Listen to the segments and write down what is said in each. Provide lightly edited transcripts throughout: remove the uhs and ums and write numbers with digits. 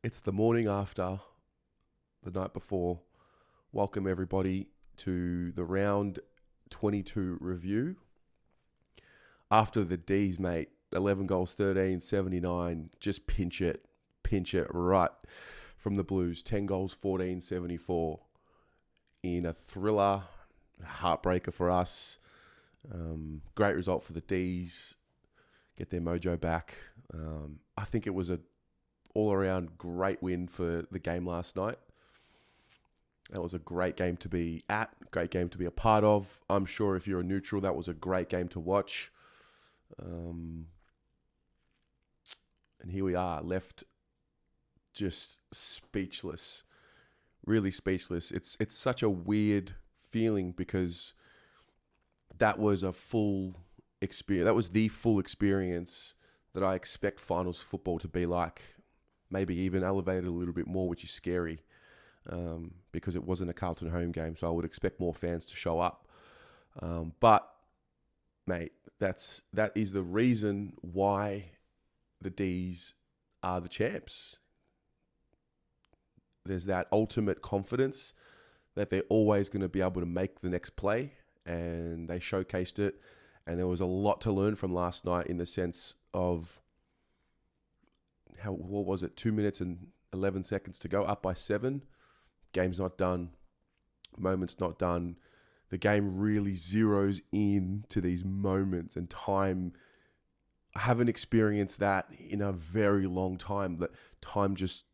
It's the morning after, the night before. Welcome everybody to the round 22 review. After the D's, mate, 11 goals, 13, 79. Just pinch it right from the Blues. 10 goals, 14, 74 in a thriller, heartbreaker for us. Great result for the D's. Get their mojo back. I think it was a all-around great win for the game last night. That was a great game to be at, great game to be a part of. I'm sure if you're a neutral, that was a great game to watch. And here we are, left just speechless, really speechless. It's such a weird feeling because that was a full experience. That was the full experience that I expect finals football to be like. Maybe even elevated a little bit more, which is scary because it wasn't a Carlton home game. So I would expect more fans to show up. But, mate, that is the reason why the D's are the champs. There's that ultimate confidence that they're always going to be able to make the next play. And they showcased it. And there was a lot to learn from last night in the sense of what was it? 2 minutes and 11 seconds to go, up by 7. Game's not done. Moment's not done. The game really zeroes in to these moments and time. I haven't experienced that in a very long time. That time just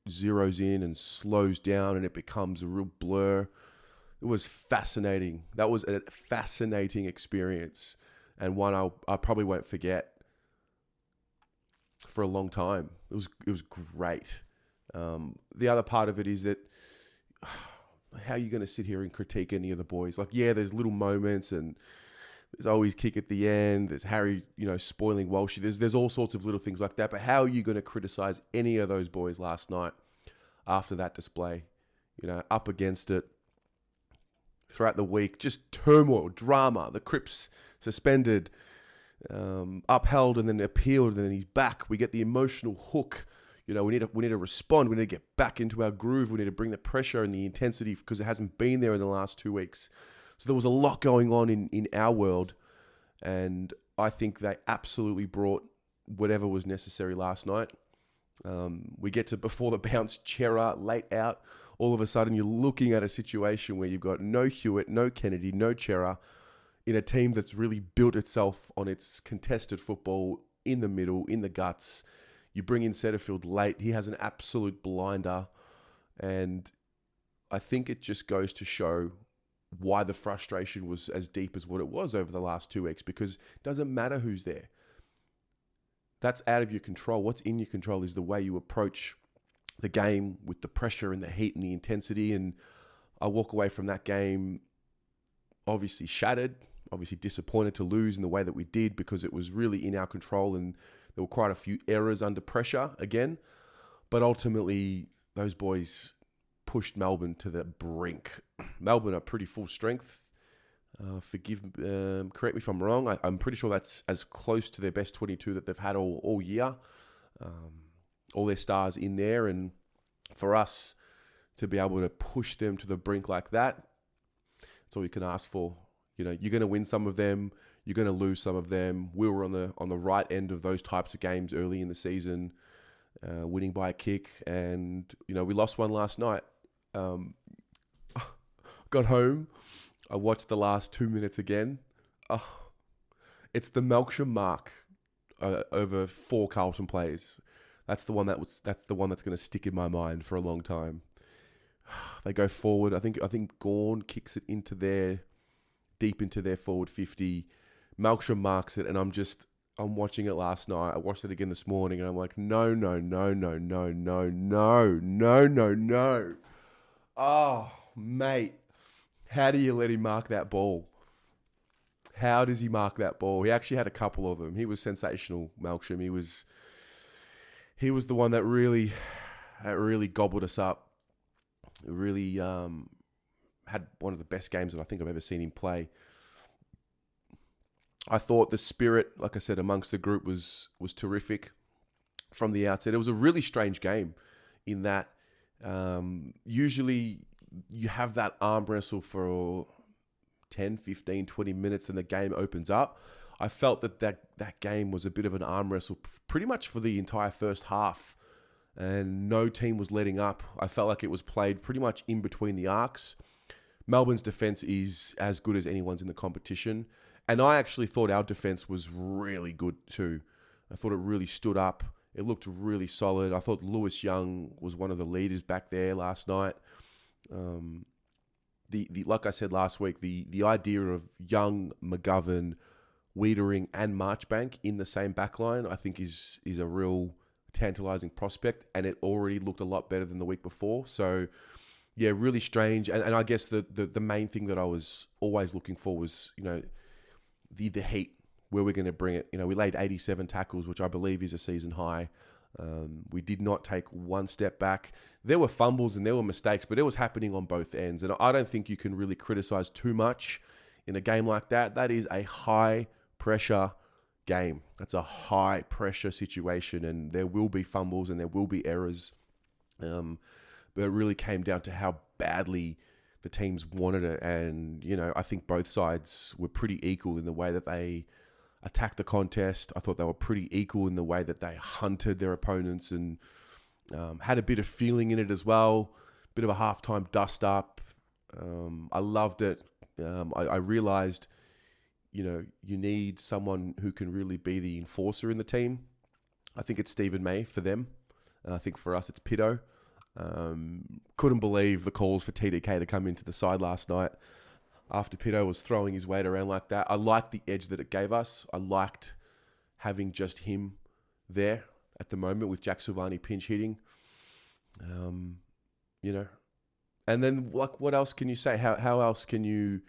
zeroes in and slows down and it becomes a real blur. It was fascinating. That was a fascinating experience and one I probably won't forget for a long time. It was great. The other part of it is that how are you going to sit here and critique any of the boys? Like, yeah, there's little moments and there's always kick at the end. There's Harry, spoiling Walshy. There's all sorts of little things like that. But how are you going to criticize any of those boys last night after that display? Up against it throughout the week, just turmoil, drama. The Crips suspended. Upheld and then appealed and then he's back. We get the emotional hook. We need to respond. We need to get back into our groove. We need to bring the pressure and the intensity because it hasn't been there in the last 2 weeks. So there was a lot going on in our world, and I think they absolutely brought whatever was necessary last night. We get to before the bounce, Chera late out. All of a sudden, you're looking at a situation where you've got no Hewitt, no Kennedy, no Chera, in a team that's really built itself on its contested football in the middle, in the guts. You bring in Setterfield late. He has an absolute blinder. And I think it just goes to show why the frustration was as deep as what it was over the last 2 weeks, because it doesn't matter who's there. That's out of your control. What's in your control is the way you approach the game with the pressure and the heat and the intensity. And I walk away from that game obviously shattered, obviously disappointed to lose in the way that we did because it was really in our control and there were quite a few errors under pressure again. But ultimately, those boys pushed Melbourne to the brink. Melbourne are pretty full strength. Correct me if I'm wrong. I'm pretty sure that's as close to their best 22 that they've had all year. All their stars in there. And for us to be able to push them to the brink like that, that's all you can ask for. You're going to win some of them. You're going to lose some of them. We were on the right end of those types of games early in the season, winning by a kick. And, we lost one last night. Got home. I watched the last 2 minutes again. It's the Melksham mark over 4 Carlton plays. That's the one that's going to stick in my mind for a long time. They go forward. I think Gawn kicks it deep into their forward 50. Melksham marks it, and I'm watching it last night. I watched it again this morning, and I'm like, no. Oh, mate, how do you let him mark that ball? How does he mark that ball? He actually had a couple of them. He was sensational, Melksham. He was the one that really gobbled us up. Really had one of the best games that I think I've ever seen him play. I thought the spirit, like I said, amongst the group was terrific from the outset. It was a really strange game in that usually you have that arm wrestle for 10, 15, 20 minutes and the game opens up. I felt that game was a bit of an arm wrestle pretty much for the entire first half, and no team was letting up. I felt like it was played pretty much in between the arcs. Melbourne's defense is as good as anyone's in the competition, and I actually thought our defense was really good too. I thought it really stood up. It looked really solid. I thought Lewis Young was one of the leaders back there last night. Like I said last week, the idea of Young, McGovern, Wiedering and Marchbank in the same backline, I think is a real tantalising prospect, and it already looked a lot better than the week before. So, yeah, really strange. And I guess the main thing that I was always looking for was, the heat, where we're going to bring it. We laid 87 tackles, which I believe is a season high. We did not take one step back. There were fumbles and there were mistakes, but it was happening on both ends. And I don't think you can really criticise too much in a game like that. That is a high-pressure game. That's a high-pressure situation, and there will be fumbles and there will be errors. But it really came down to how badly the teams wanted it. And, I think both sides were pretty equal in the way that they attacked the contest. I thought they were pretty equal in the way that they hunted their opponents and had a bit of feeling in it as well. Bit of a halftime dust up. I loved it. I realized, you need someone who can really be the enforcer in the team. I think it's Stephen May for them. And I think for us, it's Pito. Couldn't believe the calls for TDK to come into the side last night after Pito was throwing his weight around like that. I liked the edge that it gave us. I liked having just him there at the moment with Jack Silvani pinch hitting. And then what else can you say? How else can you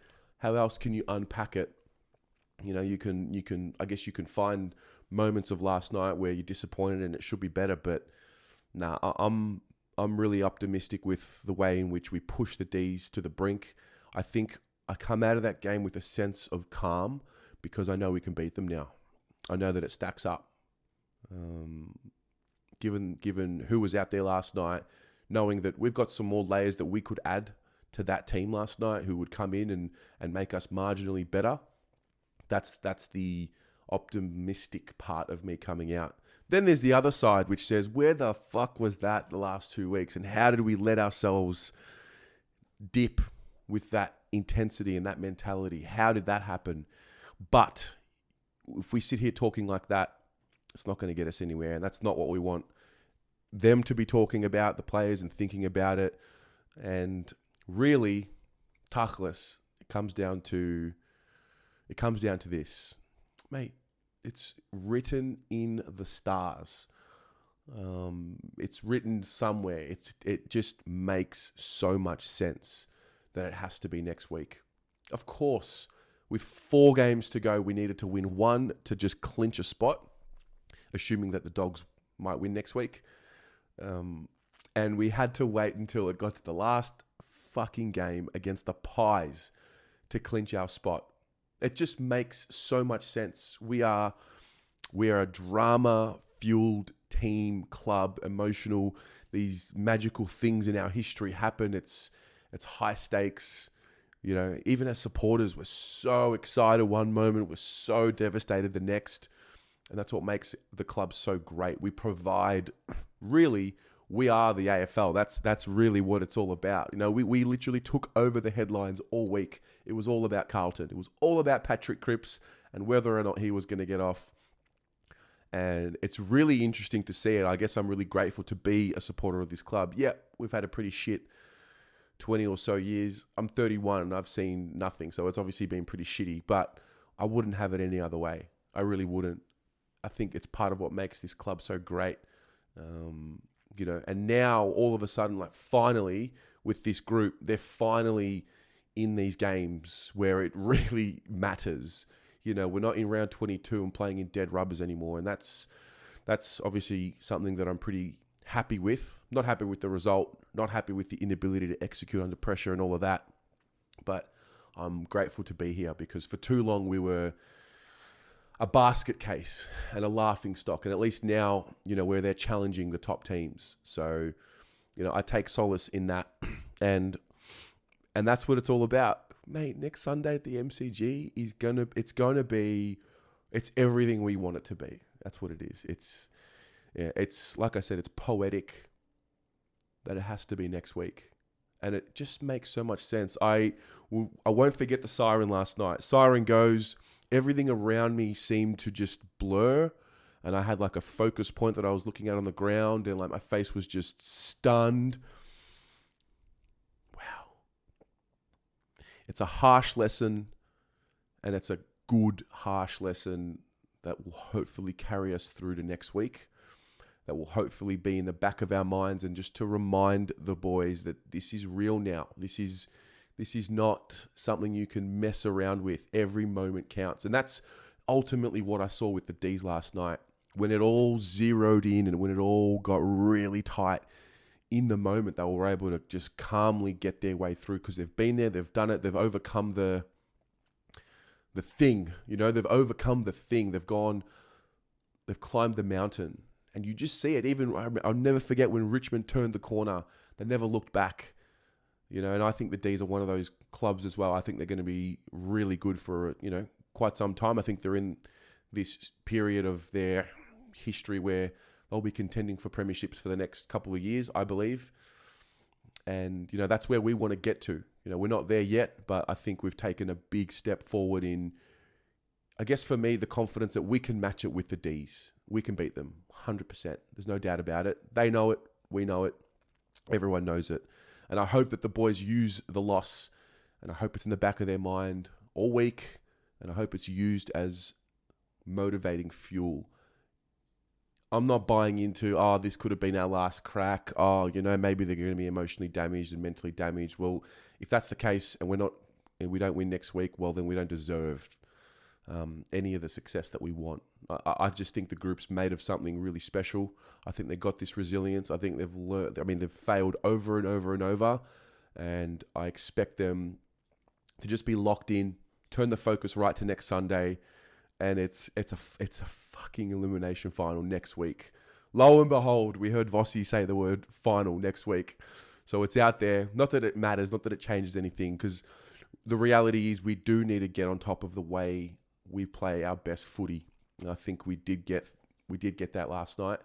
unpack it? You can I guess you can find moments of last night where you're disappointed and it should be better, but I'm really optimistic with the way in which we push the D's to the brink. I think I come out of that game with a sense of calm because I know we can beat them now. I know that it stacks up. Given who was out there last night, knowing that we've got some more layers that we could add to that team last night who would come in and make us marginally better. That's the optimistic part of me coming out. Then there's the other side, which says, where the fuck was that the last 2 weeks? And how did we let ourselves dip with that intensity and that mentality? How did that happen? But if we sit here talking like that, it's not going to get us anywhere. And that's not what we want them to be talking about, the players, and thinking about it. And really, tachlis, it comes down to this. Mate, it's written in the stars. It's written somewhere. It just makes so much sense that it has to be next week. Of course, with 4 games to go, we needed to win 1 to just clinch a spot, assuming that the Dogs might win next week. And we had to wait until it got to the last fucking game against the Pies to clinch our spot. It just makes so much sense. We are a drama-fueled team, club, emotional. These magical things in our history happen. It's high stakes. Even as supporters, we're so excited one moment, we're so devastated the next. And that's what makes the club so great. We provide, really, we are the AFL. That's really what it's all about. We literally took over the headlines all week. It was all about Carlton. It was all about Patrick Cripps and whether or not he was going to get off. And it's really interesting to see it. I guess I'm really grateful to be a supporter of this club. Yeah, we've had a pretty shit 20 or so years. I'm 31 and I've seen nothing. So it's obviously been pretty shitty, but I wouldn't have it any other way. I really wouldn't. I think it's part of what makes this club so great. And now all of a sudden, finally with this group, they're finally in these games where it really matters. We're not in round 22 and playing in dead rubbers anymore. And that's obviously something that I'm pretty happy with. Not happy with the result, not happy with the inability to execute under pressure and all of that. But I'm grateful to be here because for too long we were a basket case and a laughing stock. And at least now, we're there challenging the top teams. So I take solace in that. And that's what it's all about. Mate, next Sunday at the MCG it's everything we want it to be. That's what it is. It's like I said, it's poetic that it has to be next week. And it just makes so much sense. I won't forget the siren last night. Siren goes, everything around me seemed to just blur. And I had like a focus point that I was looking at on the ground, and like my face was just stunned. Wow. It's a harsh lesson, and it's a good, harsh lesson that will hopefully carry us through to next week. That will hopefully be in the back of our minds, and just to remind the boys that this is real now. This is not something you can mess around with. Every moment counts. And that's ultimately what I saw with the D's last night. When it all zeroed in and when it all got really tight, in the moment, they were able to just calmly get their way through, because they've been there, they've done it, they've overcome the thing. They've overcome the thing. They've climbed the mountain. And you just see it. Even I'll never forget when Richmond turned the corner. They never looked back. And I think the D's are one of those clubs as well. I think they're going to be really good for, quite some time. I think they're in this period of their history where they'll be contending for premierships for the next couple of years, I believe. And, that's where we want to get to. We're not there yet, but I think we've taken a big step forward in, I guess for me, the confidence that we can match it with the D's. We can beat them 100%. There's no doubt about it. They know it. We know it. Everyone knows it. And I hope that the boys use the loss, and I hope it's in the back of their mind all week, and I hope it's used as motivating fuel. I'm not buying into, this could have been our last crack. Maybe they're going to be emotionally damaged and mentally damaged. Well, if that's the case and we don't win next week, well, then we don't deserve any of the success that we want. I just think the group's made of something really special. I think they've got this resilience. I think they've learned. They've failed over and over and over, and I expect them to just be locked in, turn the focus right to next Sunday, and it's a fucking elimination final next week. Lo and behold, we heard Vossi say the word final next week, so it's out there. Not that it matters, not that it changes anything, because the reality is we do need to get on top of the way we play our best footy. And I think we did get that last night.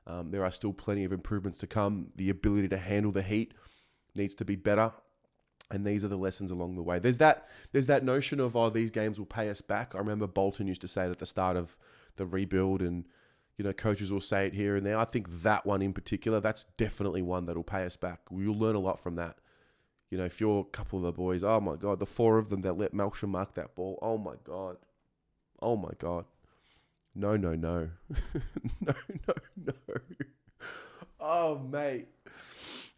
There are still plenty of improvements to come. The ability to handle the heat needs to be better, and these are the lessons along the way. There's that notion of these games will pay us back. I remember Bolton used to say it at the start of the rebuild, and coaches will say it here and there. I think that one in particular, that's definitely one that'll pay us back. You'll learn a lot from that. If you're a couple of the boys, oh my God, the four of them that let Malcolm mark that ball, oh my God. No. no. Oh, mate.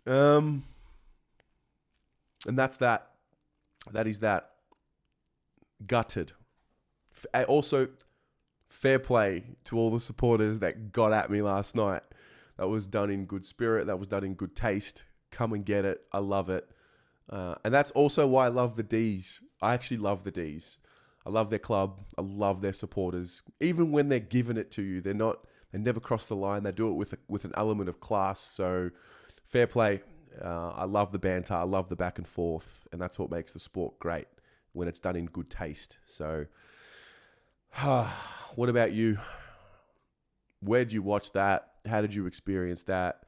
And that's that. That is that. Gutted. Also, fair play to all the supporters that got at me last night. That was done in good spirit. That was done in good taste. Come and get it. I love it. And that's also why I love the D's. I actually love the D's. I love their club. I love their supporters. Even when they're giving it to you, they never cross the line. They do it with an element of class. So fair play. I love the banter. I love the back and forth. And that's what makes the sport great, when it's done in good taste. So what about you? Where did you watch that? How did you experience that?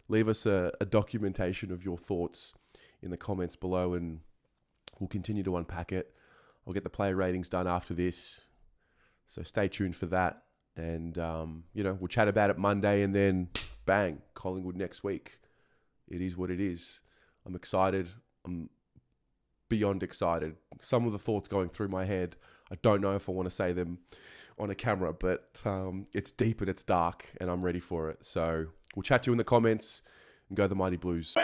Leave us a documentation of your thoughts in the comments below, and we'll continue to unpack it. I'll get the player ratings done after this, so stay tuned for that. And, we'll chat about it Monday, and then bang, Collingwood next week. It is what it is. I'm excited. I'm beyond excited. Some of the thoughts going through my head, I don't know if I want to say them on a camera, but it's deep and it's dark, and I'm ready for it. So we'll chat to you in the comments, and go the Mighty Blues.